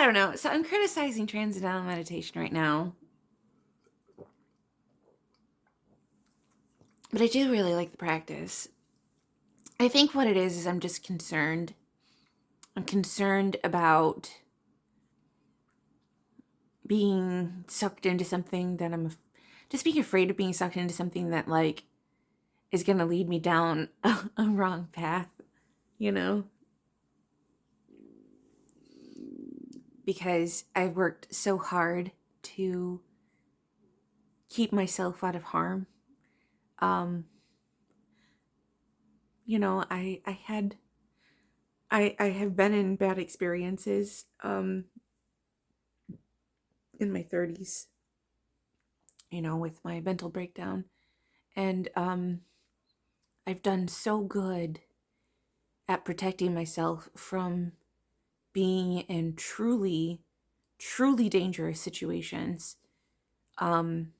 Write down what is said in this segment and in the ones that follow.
don't know. So I'm criticizing transcendental meditation right now. But I do really like the practice. I think what it is I'm just concerned. I'm concerned about being sucked into something that just being afraid of being sucked into something that like is going to lead me down a wrong path, you know? Because I've worked so hard to keep myself out of harm. Um, you know, I have been in bad experiences in my 30s, you know, with my mental breakdown. And I've done so good at protecting myself from being in truly, truly dangerous situations. Um,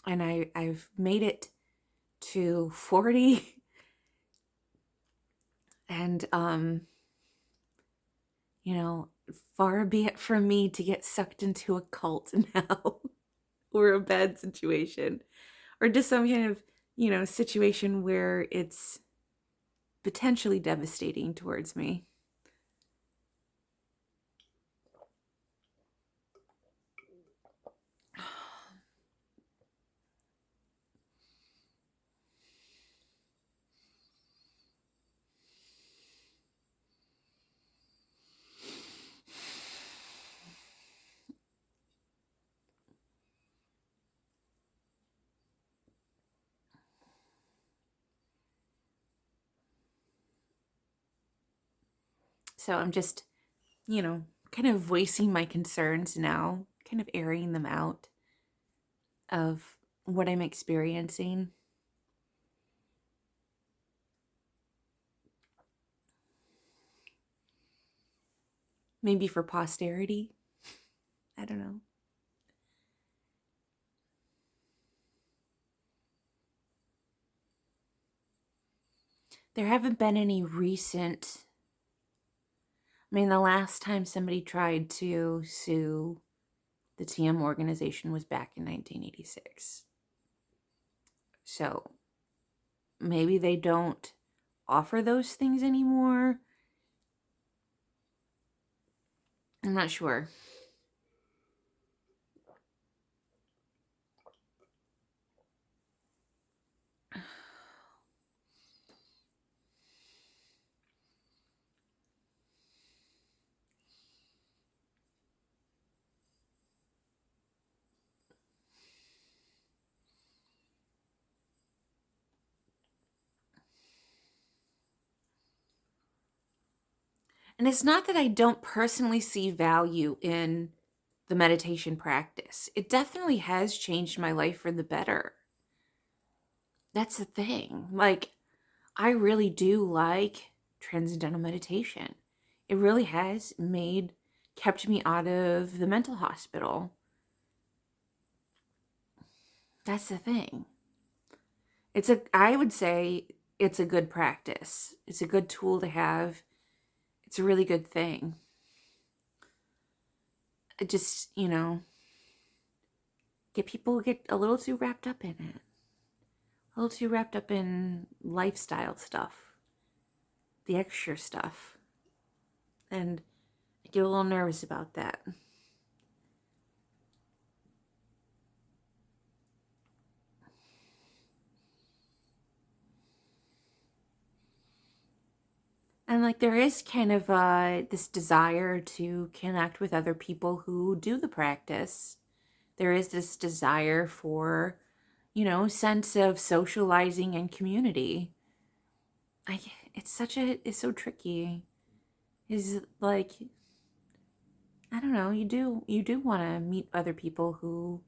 and I've made it to 40 and, you know, far be it from me to get sucked into a cult now or a bad situation or just some kind of, you know, situation where it's potentially devastating towards me. So I'm just, you know, kind of voicing my concerns now, kind of airing them out of what I'm experiencing. Maybe for posterity. I don't know. There haven't been any recent. I mean, the last time somebody tried to sue the TM organization was back in 1986. So maybe they don't offer those things anymore. I'm not sure. And it's not that I don't personally see value in the meditation practice. It definitely has changed my life for the better. That's the thing. Like, I really do like transcendental meditation. It really has kept me out of the mental hospital. That's the thing. I would say it's a good practice. It's a good tool to have. It's a really good thing. It just, you know, people get a little too wrapped up in it. A little too wrapped up in lifestyle stuff, the extra stuff. And I get a little nervous about that. And like there is kind of this desire to connect with other people who do the practice. There is this desire for, you know, sense of socializing and community. I it's so tricky. Is like I don't know, you do want to meet other people who,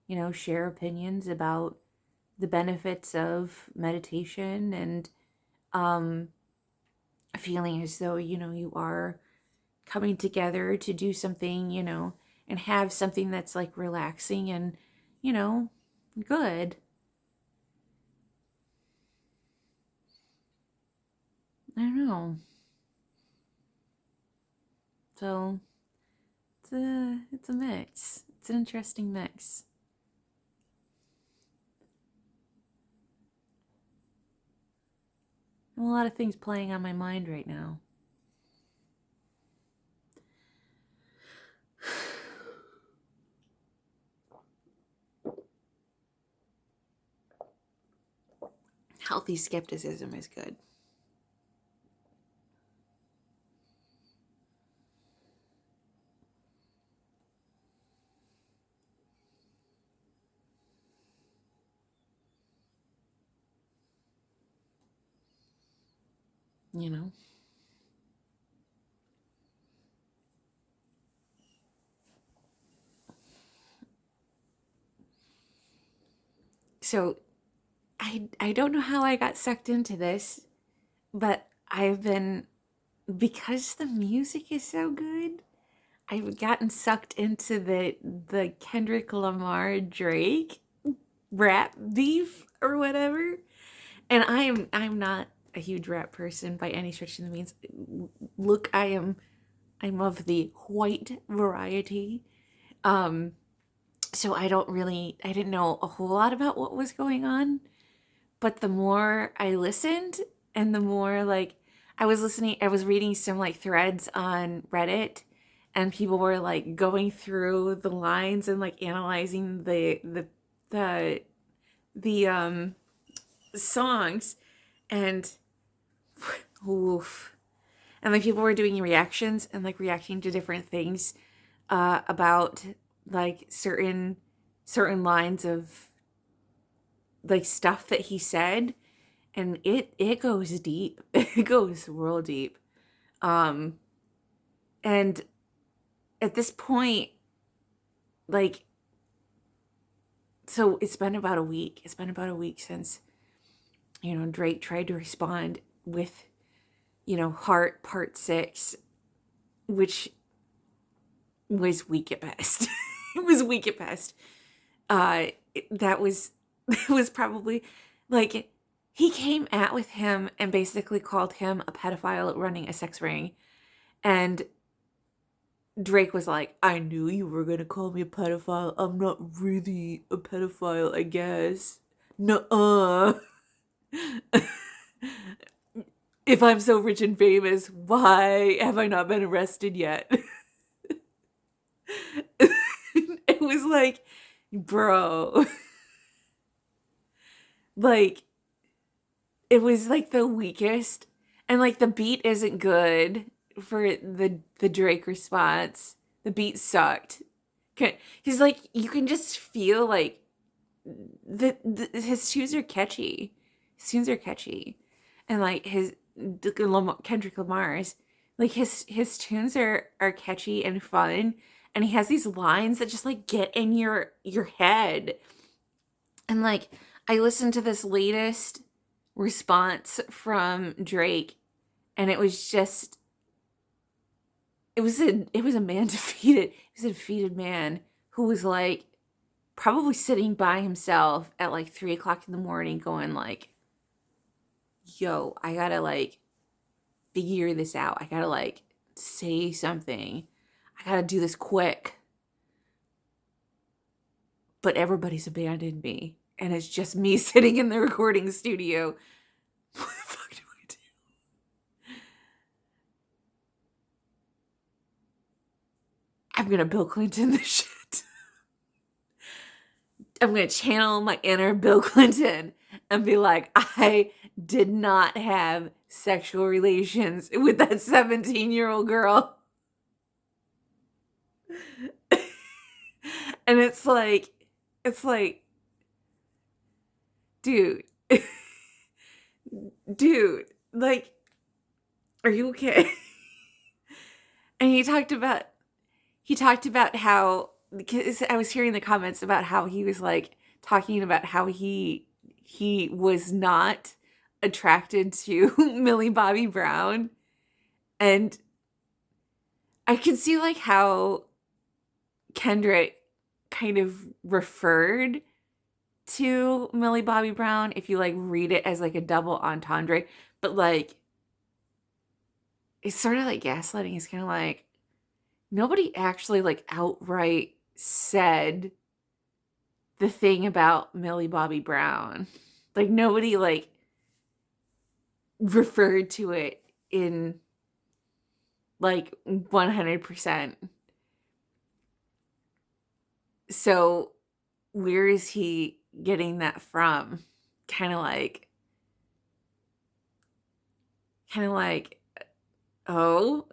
you know, share opinions about the benefits of meditation and um feeling as though, you know, you are coming together to do something, you know, and have something that's like relaxing and, you know, good. I don't know. So it's a mix. It's an interesting mix. A lot of things playing on my mind right now. Healthy skepticism is good. You know? So I don't know how I got sucked into this, but because the music is so good, I've gotten sucked into the Kendrick Lamar Drake rap beef or whatever. And I'm not a huge rap person by any stretch of the means. Look, I'm of the white variety. So I didn't know a whole lot about what was going on. But the more I listened and the more like I was reading some like threads on Reddit, and people were like going through the lines and like analyzing the songs, and oof. And like people were doing reactions and like reacting to different things about like certain lines of like stuff that he said, and it goes deep. It goes real deep. And at this point, like, so it's been about a week. It's been about a week since, Drake tried to respond with, Heart Part 6, which was weak at best. It was weak at best. That was probably like he came at with him and basically called him a pedophile running a sex ring, and Drake was like, I knew you were gonna call me a pedophile. I'm not really a pedophile, I guess. Nuh-uh. If I'm so rich and famous, why have I not been arrested yet? It was like, bro. Like, it was like the weakest. And like the beat isn't good for the Drake response. The beat sucked. Because like you can just feel like his tunes are catchy. His tunes are catchy. And like Kendrick Lamar's, like his tunes are catchy and fun, and he has these lines that just like get in your head. And like I listened to this latest response from Drake, and it was just it was a man defeated. It was a defeated man who was like probably sitting by himself at like 3:00 in the morning going like, yo, I gotta like figure this out. I gotta like say something. I gotta do this quick. But everybody's abandoned me, and it's just me sitting in the recording studio. What the fuck do I do? I'm gonna Bill Clinton this shit. I'm gonna channel my inner Bill Clinton and be like, I did not have sexual relations with that 17-year-old girl. And it's like, dude, dude, like, are you okay? And he talked about how, because I was hearing the comments about how he was like talking about how he was not attracted to Millie Bobby Brown, and I could see like how Kendrick kind of referred to Millie Bobby Brown if you like read it as like a double entendre, but like it's sort of like gaslighting. It's kind of like, nobody actually like outright said the thing about Millie Bobby Brown. Like nobody like referred to it in like 100%. So where is he getting that from? Kind of like, oh,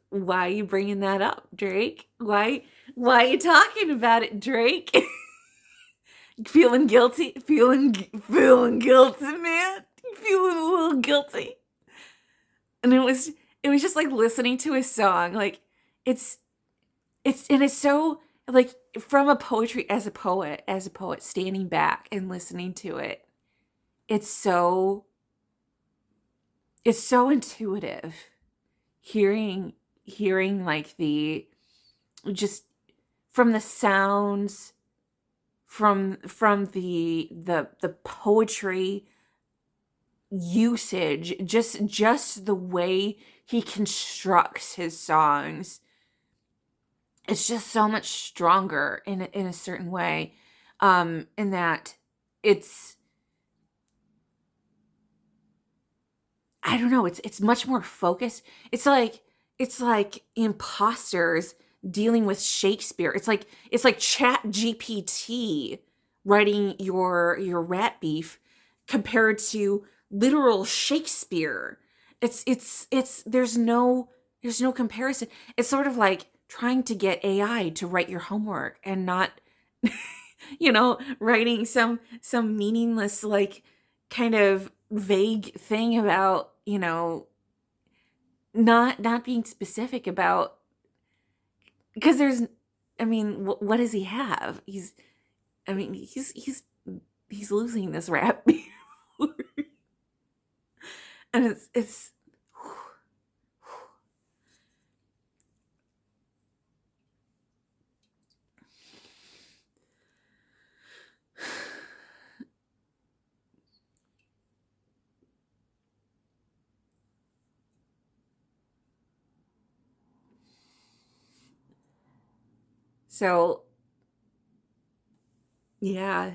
why are you bringing that up, Drake? Why are you talking about it, Drake? Feeling guilty? Feeling guilty, man. Feeling a little guilty. And it was just like listening to his song. Like it's and it's so like from a poetry as a poet, standing back and listening to it. It's so intuitive. Hearing like the just from the sounds, from the poetry usage, just the way he constructs his songs. It's just so much stronger in a certain way, in that it's, I don't know, it's much more focused. It's like imposters dealing with Shakespeare. It's like Chat GPT writing your rat beef compared to literal Shakespeare. It's there's no comparison. It's sort of like trying to get AI to write your homework and not writing some meaningless like kind of vague thing about, not being specific about, because there's, I mean, what does he have? He's losing this rap. And it's so yeah,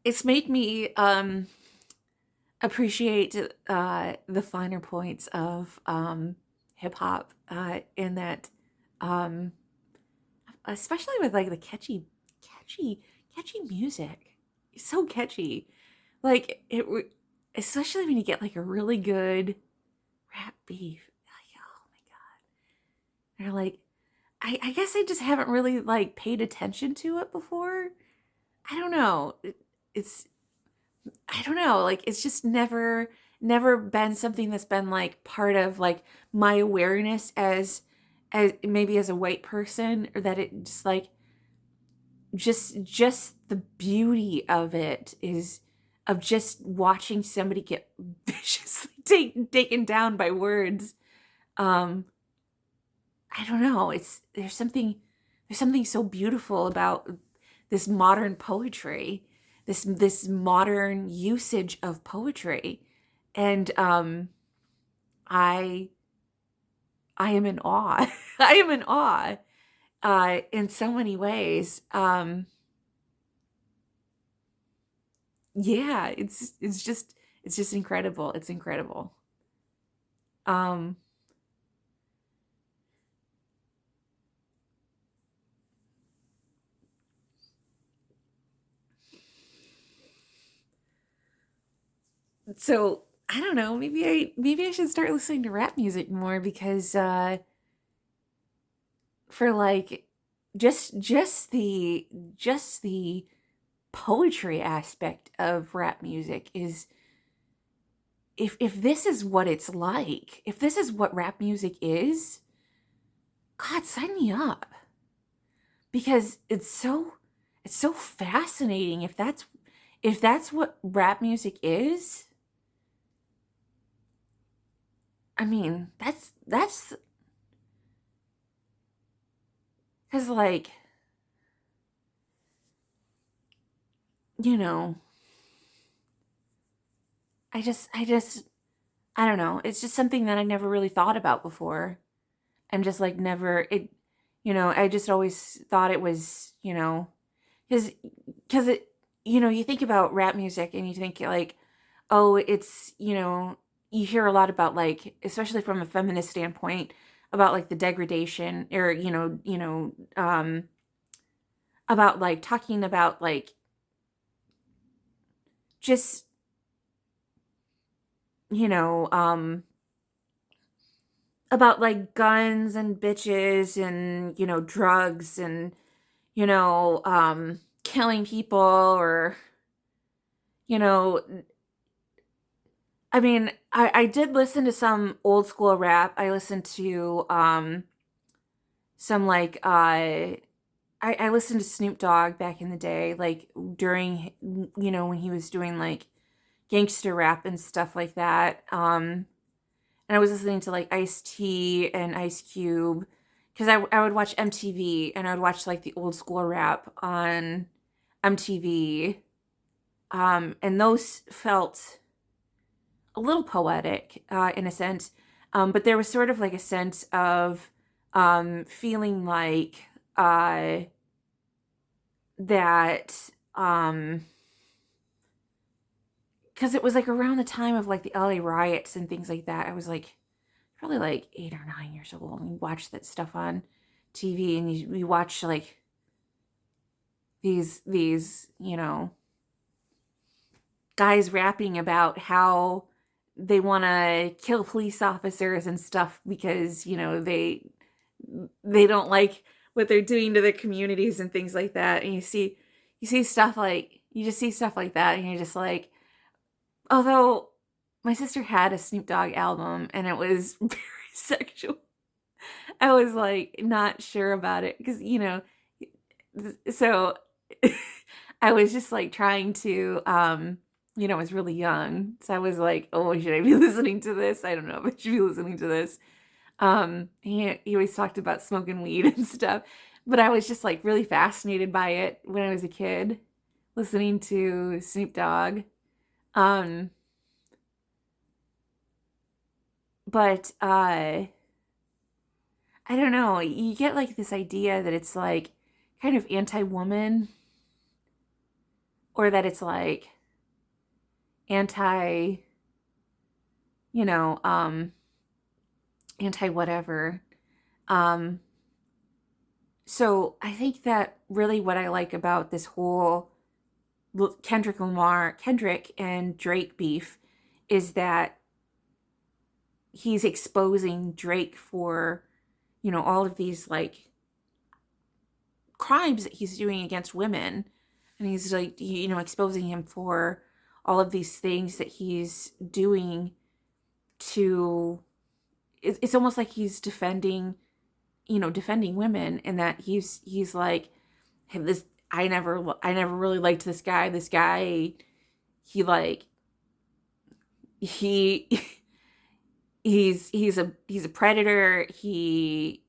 it's made me appreciate the finer points of hip hop, in that, um especially with like the catchy catchy music. It's so catchy. Like especially when you get like a really good rap beef. Like, oh my god. They're like, I guess I just haven't really like paid attention to it before. I don't know. It's I don't know, like it's just never been something that's been like part of like my awareness as maybe as a white person, or that it just like just the beauty of it is of just watching somebody get viciously taken down by words. um I don't know, it's there's something so beautiful about this modern poetry, this modern usage of poetry. And I I am in awe. I am in awe, in so many ways. Yeah, it's just incredible. It's incredible. Um, so I don't know. Maybe I should start listening to rap music more, because for like just the poetry aspect of rap music is, if this is what it's like, if this is what rap music is, God, sign me up, because it's so fascinating. If that's what rap music is, I mean, that's because like, you know, I just I don't know. It's just something that I never really thought about before. I'm just like never it I just always thought it was, cuz cuz it you think about rap music and you think like, oh, it's, you hear a lot about like, especially from a feminist standpoint, about like the degradation or about like talking about like just, you know, about like guns and bitches and, drugs and, killing people or, you know, I mean, I did listen to some old school rap. I listened to some like I listened to Snoop Dogg back in the day, like during when he was doing like gangster rap and stuff like that. And I was listening to like Ice T and Ice Cube because I would watch MTV and I would watch like the old school rap on MTV. And those felt a little poetic in a sense, but there was sort of like a sense of feeling like that. Because it was like around the time of like the LA riots and things like that. I was like probably like 8 or 9 years old, and we watched that stuff on TV, and we watched like these guys rapping about how they want to kill police officers and stuff because they don't like what they're doing to their communities and things like that. And you see stuff like you just see stuff like that, and you're just like, although my sister had a Snoop Dogg album and it was very sexual, I was like not sure about it because so I was just like trying to I was really young. So I was like, oh, should I be listening to this? I don't know if I should be listening to this. He always talked about smoking weed and stuff. But I was just like really fascinated by it when I was a kid, listening to Snoop Dogg. Um, but I don't know, you get like this idea that it's like kind of anti-woman or that it's like anti, you know, um anti whatever. Um so I think that really what I like about this whole Kendrick and Drake beef is that he's exposing Drake for, all of these like crimes that he's doing against women. And he's like, exposing him for all of these things that he's doing to, it's almost like he's defending women, and that he's like, hey, this, I never really liked this guy. This guy, he like, he, he's a predator. He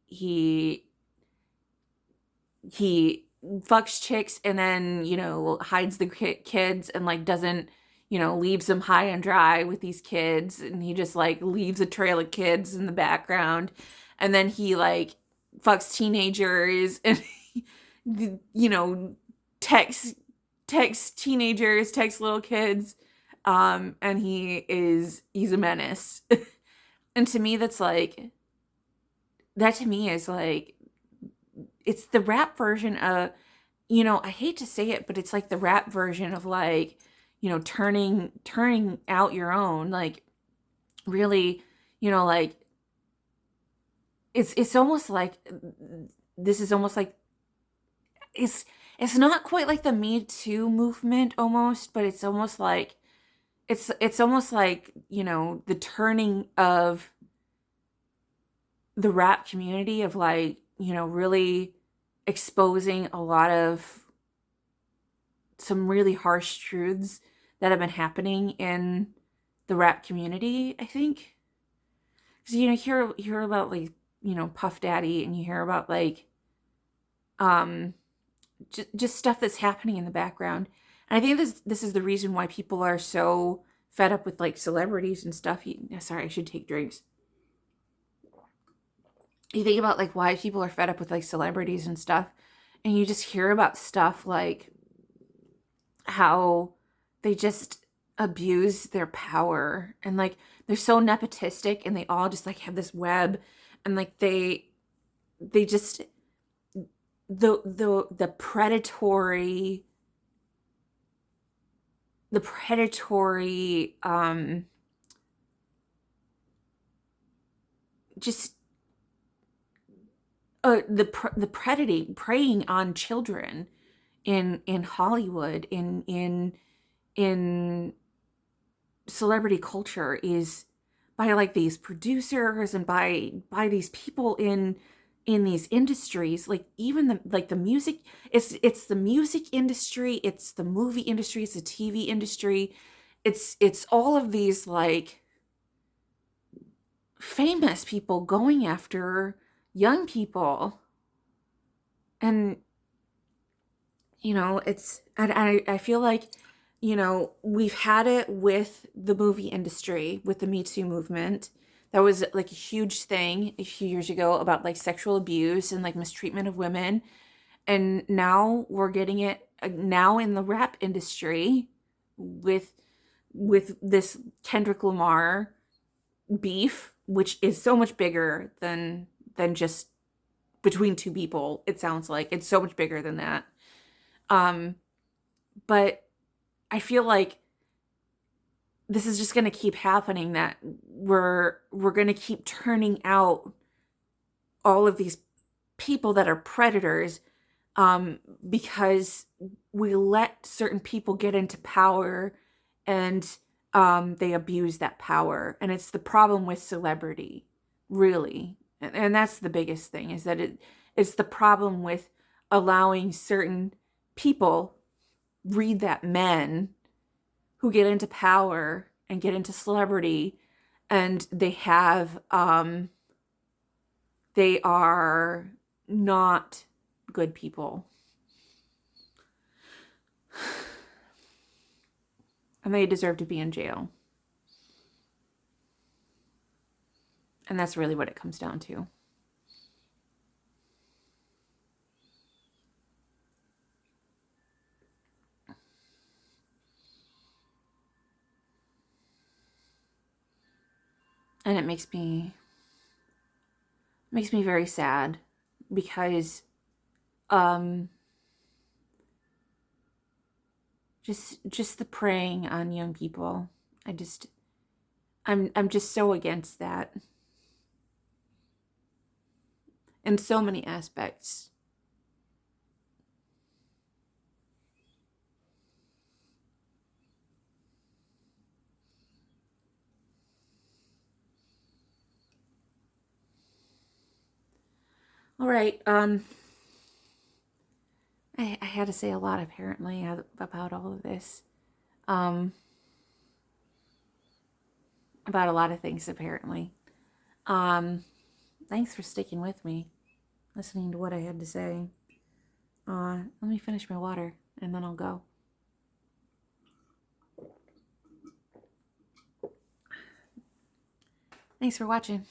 fucks chicks and then hides the kids and like doesn't leaves them high and dry with these kids, and he just like leaves a trail of kids in the background, and then he like fucks teenagers and you know texts texts little kids, and he's a menace. And to me that's like, that to me is like, it's the rap version of, I hate to say it, but it's like the rap version of like, turning out your own, like really, like it's almost like, this is almost like, it's not quite like the Me Too movement almost, but it's almost like, it's almost like, the turning of the rap community of like, really exposing a lot of some really harsh truths that have been happening in the rap community, I think. Because you hear about like, Puff Daddy, and you hear about like um just stuff that's happening in the background. And I think this is the reason why people are so fed up with like celebrities and stuff. Sorry, I should take drinks. You think about like why people are fed up with like celebrities and stuff, and you just hear about stuff like how they just abuse their power, and like they're so nepotistic, and they all just like have this web, and like they just the predatory just the preying on children in Hollywood, in celebrity culture, is by like these producers and by these people in these industries. Like even the music, it's the music industry, it's the movie industry, it's the TV industry, it's all of these like famous people going after young people. And it's, I feel like, we've had it with the movie industry, with the Me Too movement. That was like a huge thing a few years ago about like sexual abuse and like mistreatment of women. And now we're getting it now in the rap industry with this Kendrick Lamar beef, which is so much bigger than just between two people. It sounds like it's so much bigger than that. But I feel like this is just going to keep happening, that we're going to keep turning out all of these people that are predators, because we let certain people get into power, and they abuse that power. And it's the problem with celebrity, really. And that's the biggest thing, is that it's the problem with allowing certain people, read that men, who get into power and get into celebrity, and they are not good people. And they deserve to be in jail. And that's really what it comes down to. And it makes me very sad, because just the preying on young people. I'm just so against that in so many aspects. All right. I had to say a lot, apparently, about all of this. About a lot of things, apparently. Thanks for sticking with me, listening to what I had to say. Let me finish my water, and then I'll go. Thanks for watching.